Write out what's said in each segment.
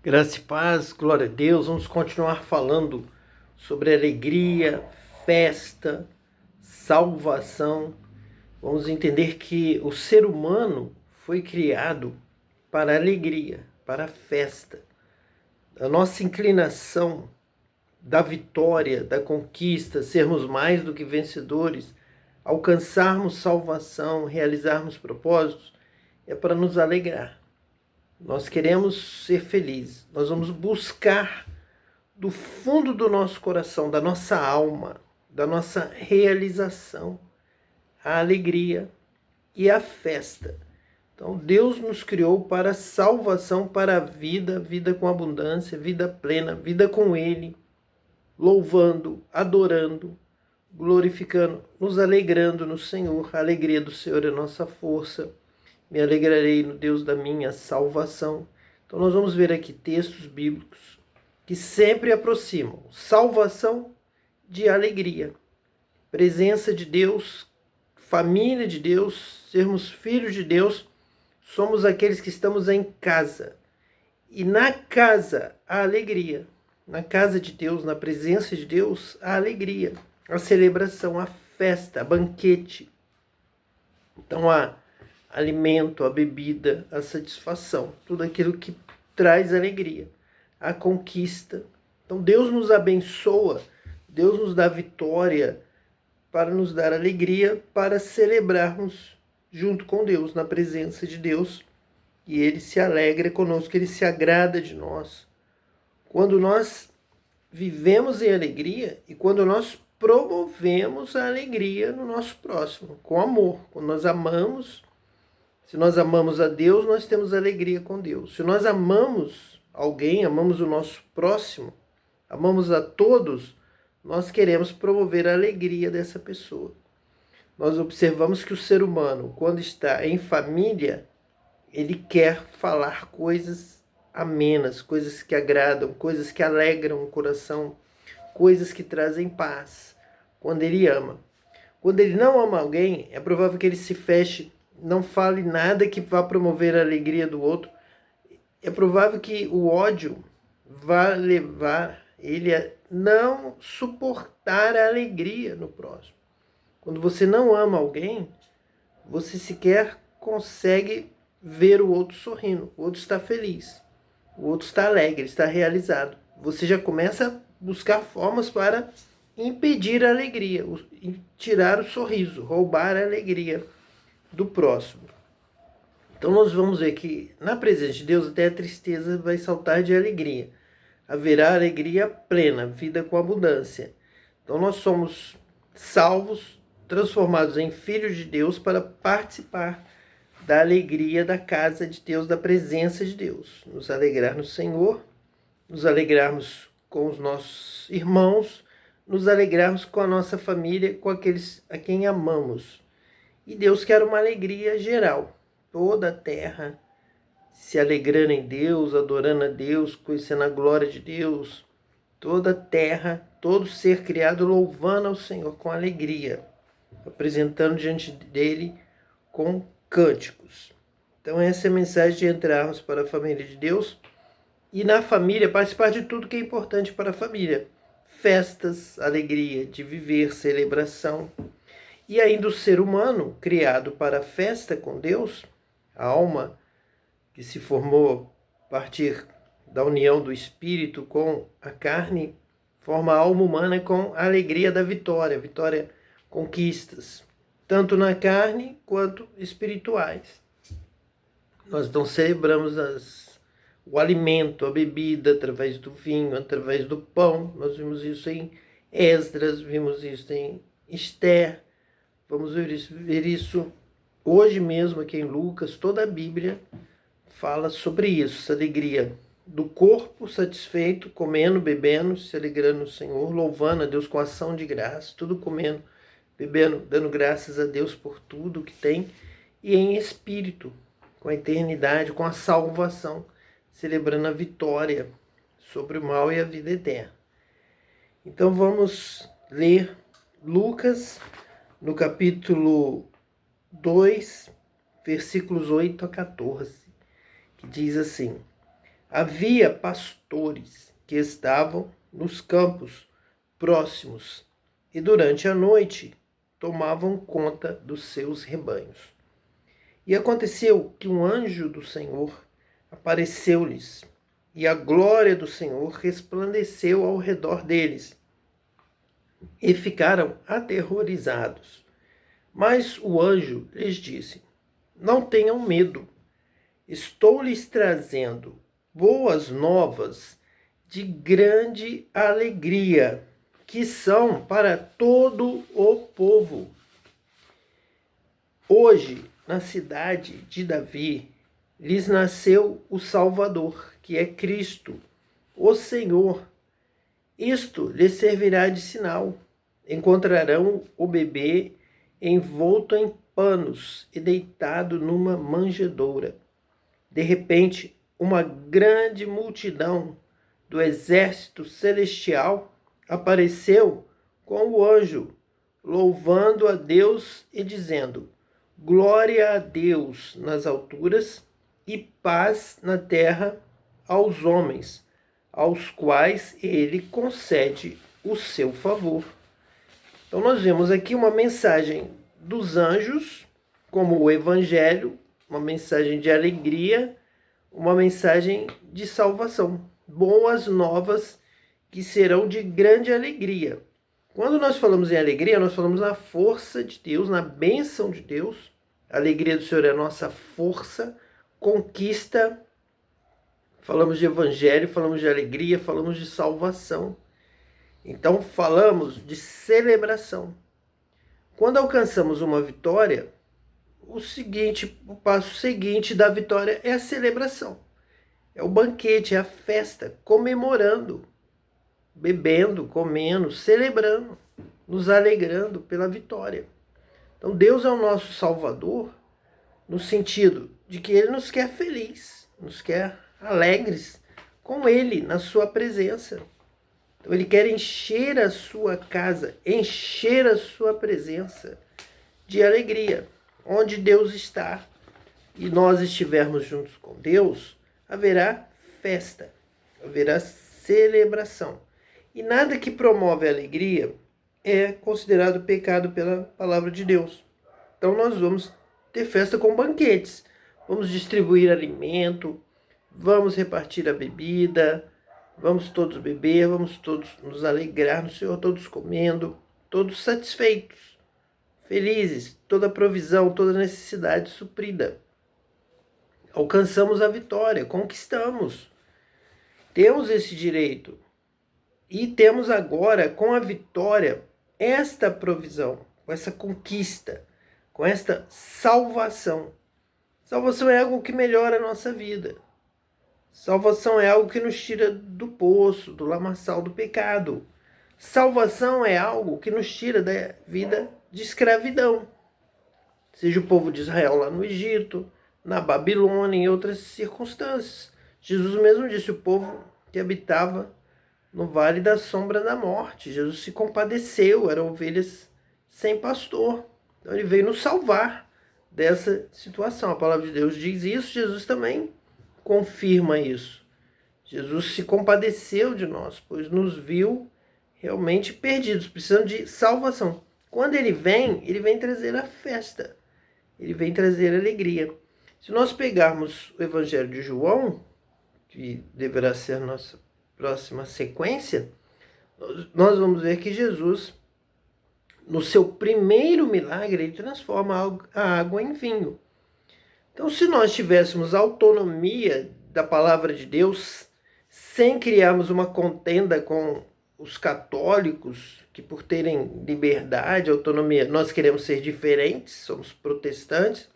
Graça e paz, glória a Deus. Vamos continuar falando sobre alegria, festa, salvação. Vamos entender que o ser humano foi criado para a alegria, para a festa. A nossa inclinação da vitória, da conquista, sermos mais do que vencedores, alcançarmos salvação, realizarmos propósitos, é para nos alegrar. Nós queremos ser felizes. Nós vamos buscar do fundo do nosso coração, da nossa alma, da nossa realização, a alegria e a festa. Então, Deus nos criou para a salvação, para a vida, vida com abundância, vida plena, vida com Ele, louvando, adorando, glorificando, nos alegrando no Senhor. A alegria do Senhor é nossa força. Me alegrarei no Deus da minha salvação. Então nós vamos ver aqui textos bíblicos que sempre aproximam salvação de alegria. Presença de Deus, família de Deus, sermos filhos de Deus, somos aqueles que estamos em casa. E na casa, a alegria. Na casa de Deus, na presença de Deus, a alegria, a celebração, a festa, a banquete. Então a alimento, a bebida, a satisfação, tudo aquilo que traz alegria, a conquista. Então Deus nos abençoa, Deus nos dá vitória para nos dar alegria, para celebrarmos junto com Deus, na presença de Deus. E Ele se alegra conosco, Ele se agrada de nós. Quando nós vivemos em alegria e quando nós promovemos a alegria no nosso próximo, com amor, quando nós amamos. Se nós amamos a Deus, nós temos alegria com Deus. Se nós amamos alguém, amamos o nosso próximo, amamos a todos, nós queremos promover a alegria dessa pessoa. Nós observamos que o ser humano, quando está em família, ele quer falar coisas amenas, coisas que agradam, coisas que alegram o coração, coisas que trazem paz, quando ele ama. Quando ele não ama alguém, é provável que ele se feche, não fale nada que vá promover a alegria do outro. É provável que o ódio vá levar ele a não suportar a alegria no próximo. Quando você não ama alguém, você sequer consegue ver o outro sorrindo. O outro está feliz, o outro está alegre, está realizado. Você já começa a buscar formas para impedir a alegria, tirar o sorriso, roubar a alegria do próximo. Então nós vamos ver que na presença de Deus até a tristeza vai saltar de alegria. Haverá alegria plena, vida com abundância. Então nós somos salvos, transformados em filhos de Deus para participar da alegria da casa de Deus, da presença de Deus. Nos alegrar no Senhor, nos alegrarmos com os nossos irmãos, nos alegrarmos com a nossa família, com aqueles a quem amamos. E Deus quer uma alegria geral. Toda a terra se alegrando em Deus, adorando a Deus, conhecendo a glória de Deus. Toda a terra, todo ser criado louvando ao Senhor com alegria, apresentando diante dele com cânticos. Então essa é a mensagem de entrarmos para a família de Deus. E na família, participar de tudo que é importante para a família. Festas, alegria de viver, celebração. E ainda o ser humano, criado para a festa com Deus, a alma que se formou a partir da união do espírito com a carne, forma a alma humana com a alegria da vitória, vitória, conquistas, tanto na carne quanto espirituais. Nós então celebramos o alimento, a bebida, através do vinho, através do pão. Nós vimos isso em Esdras, vimos isso em Esther. Vamos ver isso hoje mesmo aqui em Lucas. Toda a Bíblia fala sobre isso, essa alegria do corpo satisfeito, comendo, bebendo, se alegrando no Senhor, louvando a Deus com ação de graça, tudo comendo, bebendo, dando graças a Deus por tudo que tem, e em espírito, com a eternidade, com a salvação, celebrando a vitória sobre o mal e a vida eterna. Então vamos ler Lucas, no capítulo 2, versículos 8 a 14, que diz assim: Havia pastores que estavam nos campos próximos e durante a noite tomavam conta dos seus rebanhos. E aconteceu que um anjo do Senhor apareceu-lhes, e a glória do Senhor resplandeceu ao redor deles, e ficaram aterrorizados. Mas o anjo lhes disse: não tenham medo, estou lhes trazendo boas novas de grande alegria, que são para todo o povo. Hoje, na cidade de Davi, lhes nasceu o Salvador, que é Cristo, o Senhor. Isto lhes servirá de sinal. Encontrarão o bebê envolto em panos e deitado numa manjedoura. De repente, uma grande multidão do exército celestial apareceu com o anjo, louvando a Deus e dizendo: glória a Deus nas alturas e paz na terra aos homens, aos quais ele concede o seu favor. Então nós vemos aqui uma mensagem dos anjos, como o evangelho, uma mensagem de alegria, uma mensagem de salvação. Boas novas que serão de grande alegria. Quando nós falamos em alegria, nós falamos na força de Deus, na bênção de Deus. A alegria do Senhor é a nossa força, conquista. Falamos de evangelho, falamos de alegria, falamos de salvação. Então falamos de celebração. Quando alcançamos uma vitória, o passo seguinte da vitória é a celebração. É o banquete, é a festa, comemorando, bebendo, comendo, celebrando, nos alegrando pela vitória. Então Deus é o nosso Salvador no sentido de que Ele nos quer felizes, nos quer alegres com Ele, na sua presença. Então Ele quer encher a sua casa, encher a sua presença de alegria. Onde Deus está e nós estivermos juntos com Deus, haverá festa, haverá celebração. E nada que promove a alegria é considerado pecado pela palavra de Deus. Então nós vamos ter festa com banquetes, vamos distribuir alimento, vamos repartir a bebida, vamos todos beber, vamos todos nos alegrar no Senhor, todos comendo, todos satisfeitos, felizes, toda provisão, toda necessidade suprida. Alcançamos a vitória, conquistamos. Temos esse direito. E temos agora, com a vitória, esta provisão, com essa conquista, com esta salvação. Salvação é algo que melhora a nossa vida. Salvação é algo que nos tira do poço, do lamaçal do pecado. Salvação é algo que nos tira da vida de escravidão. Seja o povo de Israel lá no Egito, na Babilônia, em outras circunstâncias. Jesus mesmo disse: o povo que habitava no vale da sombra da morte. Jesus se compadeceu, eram ovelhas sem pastor. Então ele veio nos salvar dessa situação. A palavra de Deus diz isso, Jesus também confirma isso. Jesus se compadeceu de nós, pois nos viu realmente perdidos, precisando de salvação. Quando ele vem trazer a festa. Ele vem trazer alegria. Se nós pegarmos o Evangelho de João, que deverá ser a nossa próxima sequência, nós vamos ver que Jesus, no seu primeiro milagre, ele transforma a água em vinho. Então, se nós tivéssemos autonomia da palavra de Deus, sem criarmos uma contenda com os católicos, que por terem liberdade, autonomia, nós queremos ser diferentes, somos protestantes,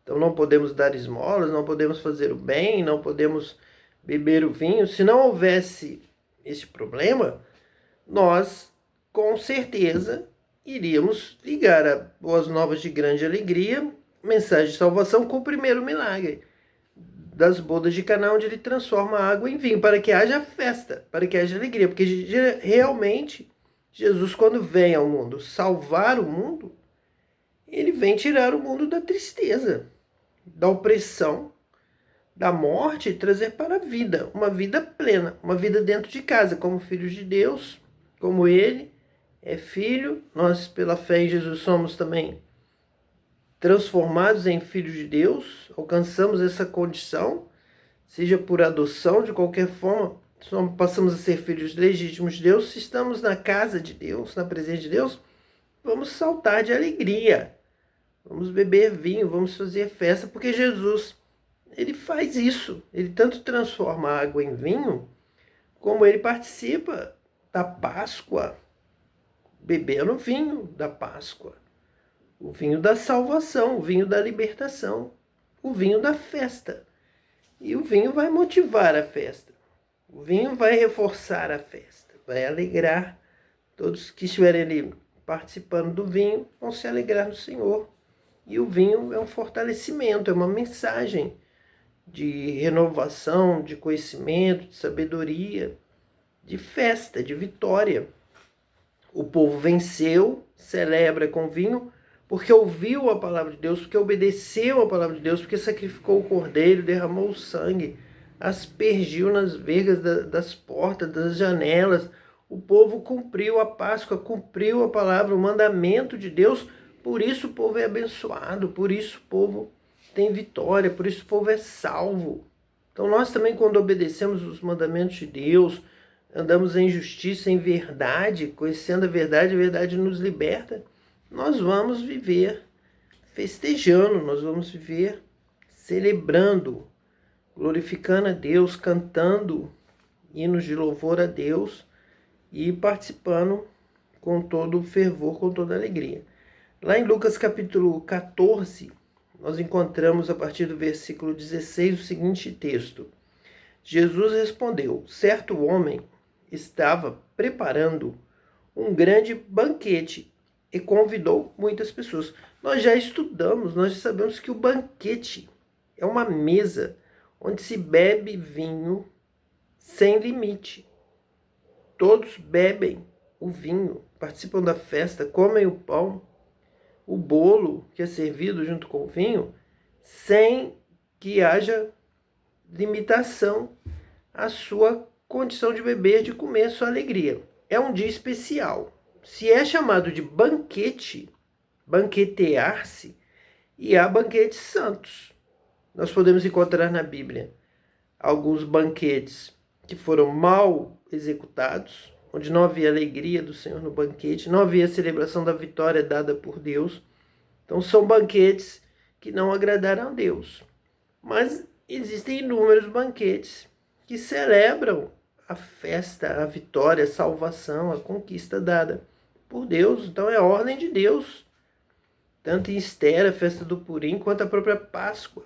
então não podemos dar esmolas, não podemos fazer o bem, não podemos beber o vinho. Se não houvesse esse problema, nós com certeza iríamos ligar a boas novas de grande alegria, mensagem de salvação, com o primeiro milagre das bodas de Caná, onde ele transforma a água em vinho, para que haja festa, para que haja alegria, porque realmente Jesus, quando vem ao mundo salvar o mundo, ele vem tirar o mundo da tristeza, da opressão, da morte e trazer para a vida, uma vida plena, uma vida dentro de casa, como filhos de Deus, como Ele é filho. Nós, pela fé em Jesus, somos também transformados em filhos de Deus, alcançamos essa condição, seja por adoção, de qualquer forma, passamos a ser filhos legítimos de Deus. Se estamos na casa de Deus, na presença de Deus, vamos saltar de alegria, vamos beber vinho, vamos fazer festa, porque Jesus, ele faz isso. Ele tanto transforma a água em vinho, como ele participa da Páscoa, bebendo vinho da Páscoa, o vinho da salvação, o vinho da libertação, o vinho da festa. E o vinho vai motivar a festa. O vinho vai reforçar a festa, vai alegrar. Todos que estiverem ali participando do vinho vão se alegrar no Senhor. E o vinho é um fortalecimento, é uma mensagem de renovação, de conhecimento, de sabedoria, de festa, de vitória. O povo venceu, celebra com vinho, porque ouviu a palavra de Deus, porque obedeceu a palavra de Deus, porque sacrificou o cordeiro, derramou o sangue, aspergiu nas vergas das portas, das janelas. O povo cumpriu a Páscoa, cumpriu a palavra, o mandamento de Deus. Por isso o povo é abençoado, por isso o povo tem vitória, por isso o povo é salvo. Então nós também, quando obedecemos os mandamentos de Deus, andamos em justiça, em verdade, conhecendo a verdade nos liberta, nós vamos viver festejando, nós vamos viver celebrando, glorificando a Deus, cantando hinos de louvor a Deus e participando com todo o fervor, com toda a alegria. Lá em Lucas capítulo 14, nós encontramos a partir do versículo 16 o seguinte texto. Jesus respondeu: certo homem estava preparando um grande banquete e convidou muitas pessoas. Nós já estudamos, nós já sabemos que o banquete é uma mesa onde se bebe vinho sem limite. Todos bebem o vinho, participam da festa, comem o pão, o bolo que é servido junto com o vinho, sem que haja limitação à sua condição de beber, de comer, sua alegria. É um dia especial. Se é chamado de banquete, banquetear-se, e há banquetes santos. Nós podemos encontrar na Bíblia alguns banquetes que foram mal executados, onde não havia alegria do Senhor no banquete, não havia celebração da vitória dada por Deus. Então são banquetes que não agradaram a Deus. Mas existem inúmeros banquetes que celebram a festa, a vitória, a salvação, a conquista dada por Deus. Então é a ordem de Deus, tanto em Esther, a festa do Purim, quanto a própria Páscoa.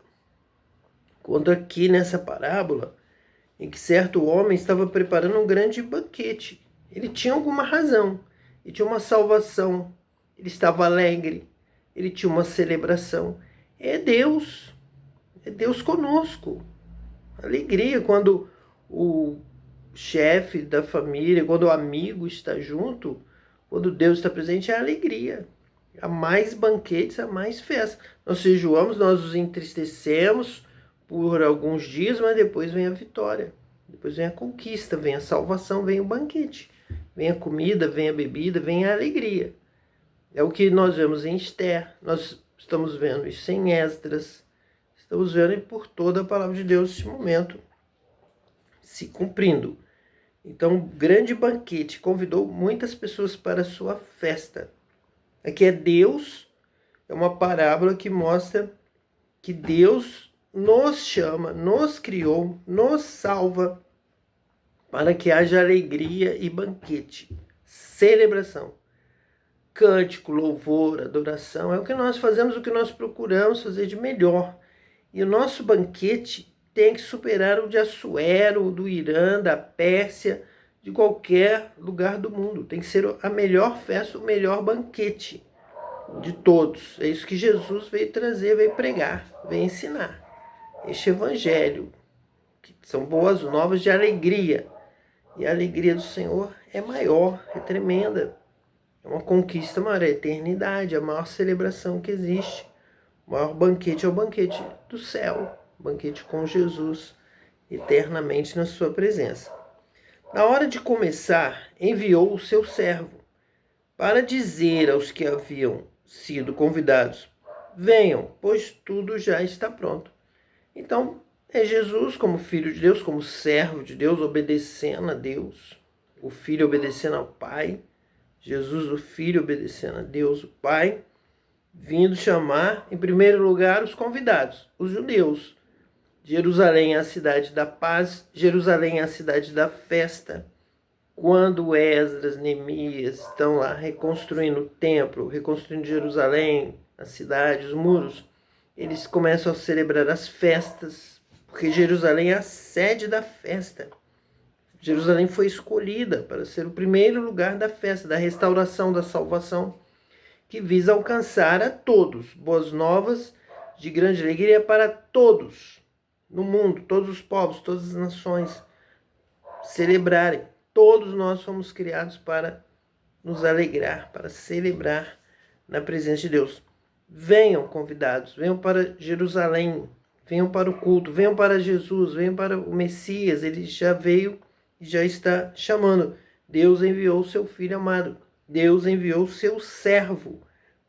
Quanto aqui nessa parábola, em que certo homem estava preparando um grande banquete. Ele tinha alguma razão, ele tinha uma salvação, ele estava alegre, ele tinha uma celebração. É Deus conosco. Alegria quando o chefe da família, quando o amigo está junto, quando Deus está presente, é alegria. Há mais banquetes, há mais festa. Nós jejuamos, nós nos entristecemos por alguns dias, mas depois vem a vitória. Depois vem a conquista, vem a salvação, vem o banquete. Vem a comida, vem a bebida, vem a alegria. É o que nós vemos em Esther. Nós estamos vendo isso em Esdras. Estamos vendo por toda a palavra de Deus neste momento se cumprindo. Então, um grande banquete convidou muitas pessoas para a sua festa. Aqui é Deus, é uma parábola que mostra que Deus nos chama, nos criou, nos salva para que haja alegria e banquete, celebração, cântico, louvor, adoração. É o que nós fazemos, o que nós procuramos fazer de melhor. E o nosso banquete tem que superar o de Assuero, do Irã, da Pérsia, de qualquer lugar do mundo. Tem que ser a melhor festa, o melhor banquete de todos. É isso que Jesus veio trazer, veio pregar, veio ensinar. Este evangelho, que são boas novas de alegria. E a alegria do Senhor é maior, é tremenda. É uma conquista maior, é a eternidade, a maior celebração que existe. O maior banquete é o banquete do céu. banquete com Jesus, eternamente na sua presença. Na hora de começar, enviou o seu servo para dizer aos que haviam sido convidados: venham, pois tudo já está pronto. Então, é Jesus como Filho de Deus, como servo de Deus, obedecendo a Deus, o Filho obedecendo ao Pai, Jesus, o Filho, obedecendo a Deus, o Pai, vindo chamar, em primeiro lugar, os convidados, os judeus. Jerusalém é a cidade da paz, Jerusalém é a cidade da festa. Quando Esdras, Neemias estão lá reconstruindo o templo, reconstruindo Jerusalém, a cidade, os muros, eles começam a celebrar as festas, porque Jerusalém é a sede da festa. Jerusalém foi escolhida para ser o primeiro lugar da festa, da restauração, da salvação, que visa alcançar a todos. Boas novas de grande alegria para todos no mundo, todos os povos, todas as nações celebrarem. Todos nós fomos criados para nos alegrar, para celebrar na presença de Deus. Venham, convidados, venham para Jerusalém, venham para o culto, venham para Jesus, venham para o Messias. Ele já veio e já está chamando. Deus enviou o seu Filho amado. Deus enviou o seu servo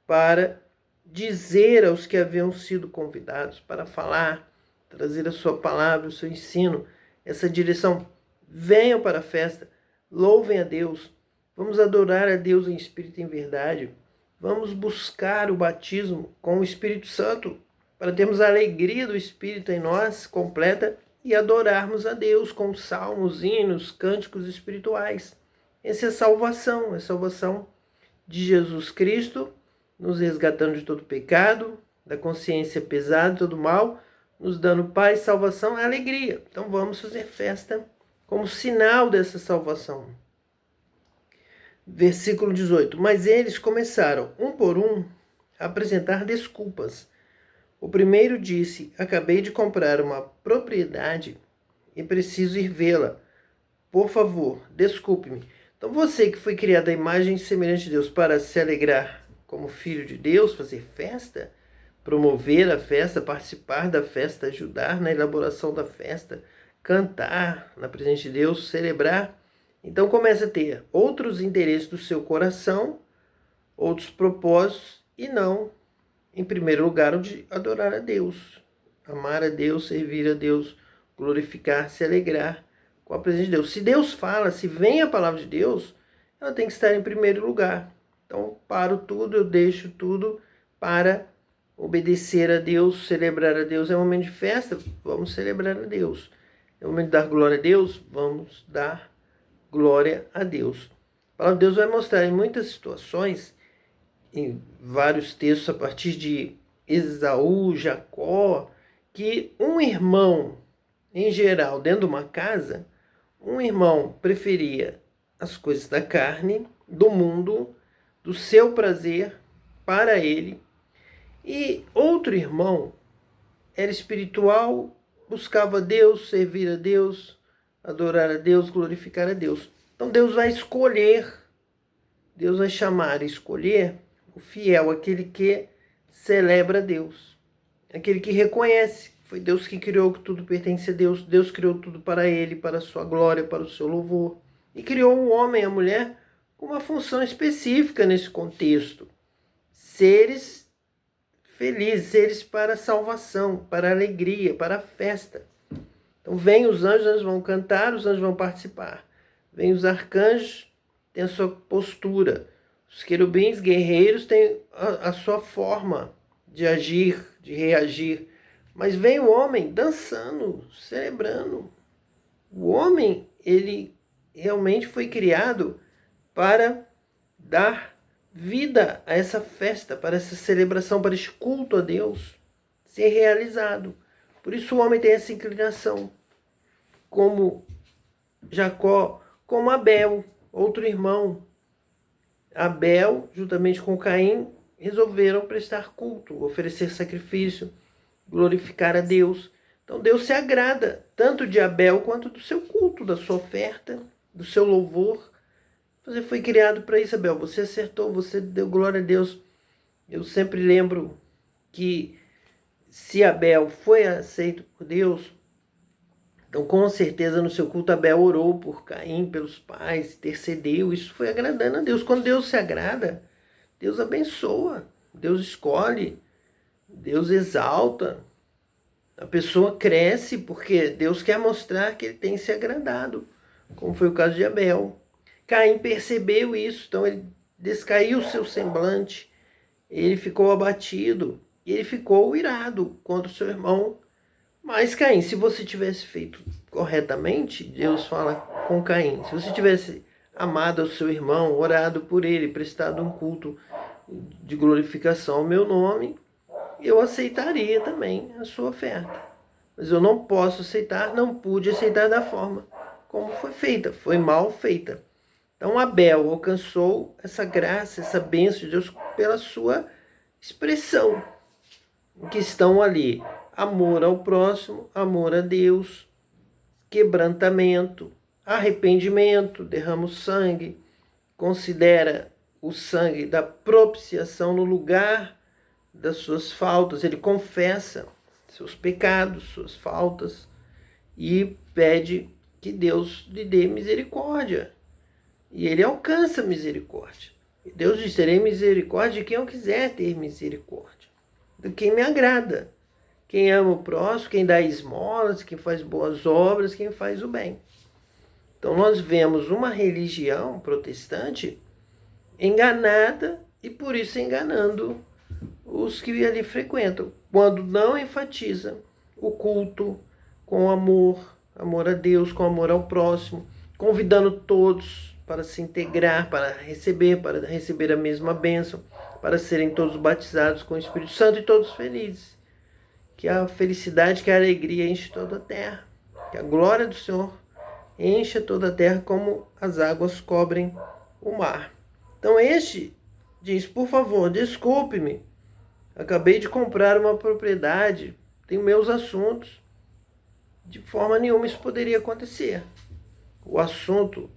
para dizer aos que haviam sido convidados, para falar, trazer a sua palavra, o seu ensino, essa direção. Venham para a festa, louvem a Deus, vamos adorar a Deus em espírito e em verdade. Vamos buscar o batismo com o Espírito Santo, para termos a alegria do Espírito em nós completa e adorarmos a Deus com salmos, hinos, cânticos espirituais. Essa é a salvação de Jesus Cristo, nos resgatando de todo pecado, da consciência pesada, de todo mal, nos dando paz, salvação e alegria. Então vamos fazer festa como sinal dessa salvação. Versículo 18. Mas eles começaram, um por um, a apresentar desculpas. O primeiro disse: acabei de comprar uma propriedade e preciso ir vê-la. Por favor, desculpe-me. Então você que foi criado à imagem e semelhança de Deus para se alegrar como filho de Deus, fazer festa, promover a festa, participar da festa, ajudar na elaboração da festa, cantar na presença de Deus, celebrar. Então começa a ter outros interesses do seu coração, outros propósitos, e não, em primeiro lugar, o de adorar a Deus, amar a Deus, servir a Deus, glorificar, se alegrar com a presença de Deus. Se Deus fala, se vem a palavra de Deus, ela tem que estar em primeiro lugar. Então eu paro tudo, eu deixo tudo para obedecer a Deus, celebrar a Deus. É um momento de festa, vamos celebrar a Deus. É um momento de dar glória a Deus, vamos dar glória a Deus. A palavra de Deus vai mostrar em muitas situações, em vários textos a partir de Esaú, Jacó, que um irmão, em geral, dentro de uma casa, um irmão preferia as coisas da carne, do mundo, do seu prazer para ele, e outro irmão era espiritual, buscava Deus, servir a Deus, adorar a Deus, glorificar a Deus. Então Deus vai escolher, Deus vai chamar e escolher o fiel, aquele que celebra a Deus, aquele que reconhece que foi Deus que criou, que tudo pertence a Deus. Deus criou tudo para ele, para a sua glória, para o seu louvor. E criou o homem e a mulher com uma função específica nesse contexto. Seres felizes, seres para a salvação, para a alegria, para a festa. Então vem os anjos vão cantar, os anjos vão participar. Vem os arcanjos, tem a sua postura. Os querubins guerreiros têm a sua forma de agir, de reagir. Mas vem o homem dançando, celebrando. O homem, ele realmente foi criado para dar vida a essa festa, para essa celebração, para esse culto a Deus ser realizado. Por isso o homem tem essa inclinação, como Jacó, como Abel, outro irmão. Abel, juntamente com Caim, resolveram prestar culto, oferecer sacrifício, glorificar a Deus. Então Deus se agrada tanto de Abel quanto do seu culto, da sua oferta, do seu louvor. Você foi criado para isso, Abel. Você acertou, você deu glória a Deus. Eu sempre lembro que se Abel foi aceito por Deus, então com certeza no seu culto Abel orou por Caim, pelos pais, intercedeu, isso foi agradando a Deus. Quando Deus se agrada, Deus abençoa, Deus escolhe, Deus exalta. A pessoa cresce porque Deus quer mostrar que ele tem se agradado, como foi o caso de Abel. Caim percebeu isso, então ele descaiu o seu semblante, ele ficou abatido, ele ficou irado contra o seu irmão. Mas Caim, se você tivesse feito corretamente, Deus fala com Caim, se você tivesse amado o seu irmão, orado por ele, prestado um culto de glorificação ao meu nome, eu aceitaria também a sua oferta. Mas eu não posso aceitar, não pude aceitar da forma como foi feita, foi mal feita. Então Abel alcançou essa graça, essa bênção de Deus pela sua expressão, que estão ali amor ao próximo, amor a Deus, quebrantamento, arrependimento, derrama o sangue, considera o sangue da propiciação no lugar das suas faltas, ele confessa seus pecados, suas faltas e pede que Deus lhe dê misericórdia. E ele alcança misericórdia. E Deus diz: terei misericórdia de quem eu quiser ter misericórdia, de quem me agrada, quem ama o próximo, quem dá esmolas, quem faz boas obras, quem faz o bem. Então nós vemos uma religião protestante enganada e por isso enganando os que ali frequentam, quando não enfatiza o culto com amor a Deus, com amor ao próximo, convidando todos para se integrar, para receber a mesma bênção, para serem todos batizados com o Espírito Santo e todos felizes. Que a felicidade, que a alegria enche toda a terra, que a glória do Senhor encha toda a terra como as águas cobrem o mar. Então este diz: por favor, desculpe-me, acabei de comprar uma propriedade, tenho meus assuntos, de forma nenhuma isso poderia acontecer. O assunto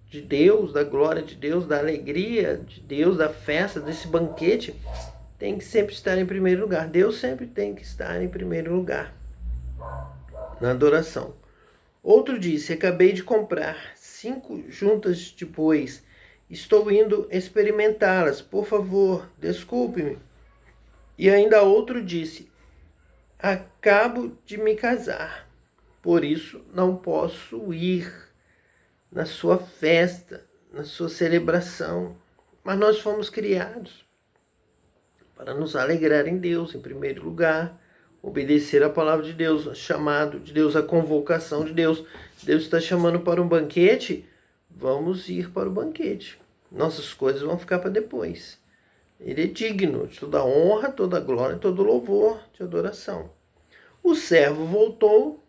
de Deus, da glória de Deus, da alegria de Deus, da festa, desse banquete, tem que sempre estar em primeiro lugar. Deus sempre tem que estar em primeiro lugar na adoração. Outro disse: acabei de comprar 5 juntas de bois, estou indo experimentá-las, por favor, desculpe-me. E ainda outro disse: acabo de me casar, por isso não posso ir na sua festa, na sua celebração. Mas nós fomos criados para nos alegrar em Deus, em primeiro lugar, obedecer a palavra de Deus, o chamado de Deus, a convocação de Deus. Deus está chamando para um banquete, vamos ir para o banquete. Nossas coisas vão ficar para depois. Ele é digno de toda honra, toda glória, todo louvor de adoração. O servo voltou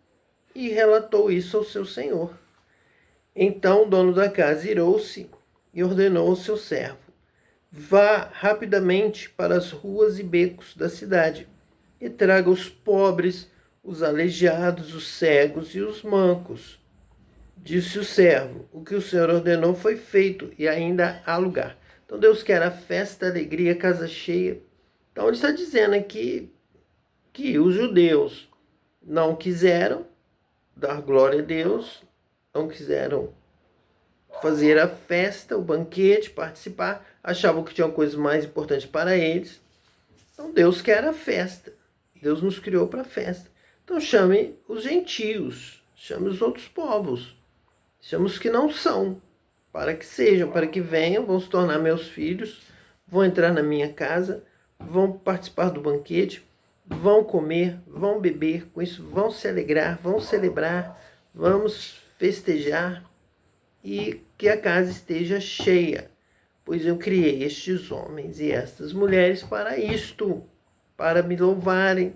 e relatou isso ao seu senhor. Então o dono da casa irou-se e ordenou ao seu servo: vá rapidamente para as ruas e becos da cidade e traga os pobres, os aleijados, os cegos e os mancos. Disse o servo: o que o Senhor ordenou foi feito e ainda há lugar. Então Deus quer a festa, a alegria, a casa cheia. Então ele está dizendo aqui que os judeus não quiseram dar glória a Deus, não quiseram fazer a festa, o banquete, participar, achavam que tinha coisas mais importantes para eles. Então Deus quer a festa. Deus nos criou para a festa. Então chame os gentios, chame os outros povos, chame os que não são, para que sejam, para que venham, vão se tornar meus filhos, vão entrar na minha casa, vão participar do banquete, vão comer, vão beber, com isso vão se alegrar, vão celebrar, vamos festejar e que a casa esteja cheia, pois eu criei estes homens e estas mulheres para isto, para me louvarem,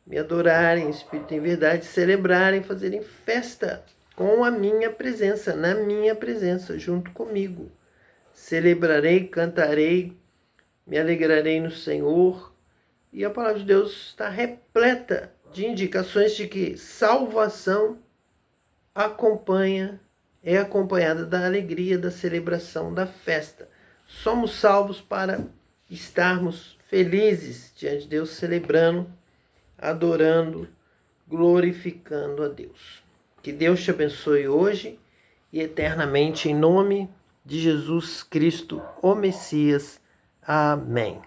me adorarem em espírito e em verdade, celebrarem, fazerem festa com a minha presença, na minha presença, junto comigo. Celebrarei, cantarei, me alegrarei no Senhor. E a palavra de Deus está repleta de indicações de que salvação é acompanhada da alegria, da celebração, da festa. Somos salvos para estarmos felizes diante de Deus, celebrando adorando, glorificando a Deus. Que Deus te abençoe hoje e eternamente, em nome de Jesus Cristo, o Messias. Amém.